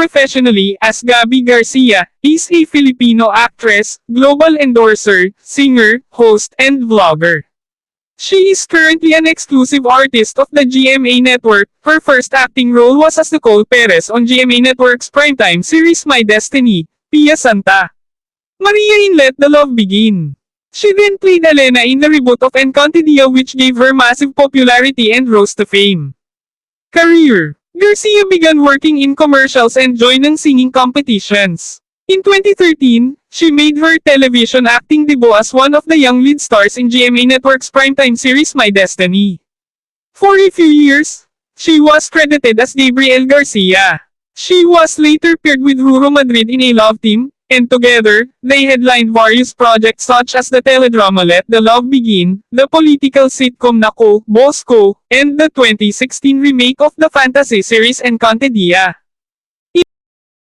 professionally as Gabby Garcia, is a Filipino actress, global endorser, singer, host, and vlogger. She is currently an exclusive artist of the GMA Network. Her first acting role was as Nicole Perez on GMA Network's primetime series My Destiny, Pia Santa Maria in Let the Love Begin. She then played Elena in the reboot of Encantadia, which gave her massive popularity and rose to fame. Career: Garcia began working in commercials and joined ng singing competitions. In 2013, she made her television acting debut as one of the young lead stars in GMA Network's primetime series My Destiny. For a few years, she was credited as Gabriel Garcia. She was later paired with Ruro Madrid in a love team, and together, they headlined various projects such as the teledrama Let the Love Begin, the political sitcom Nako, Bosco, and the 2016 remake of the fantasy series Encantadia.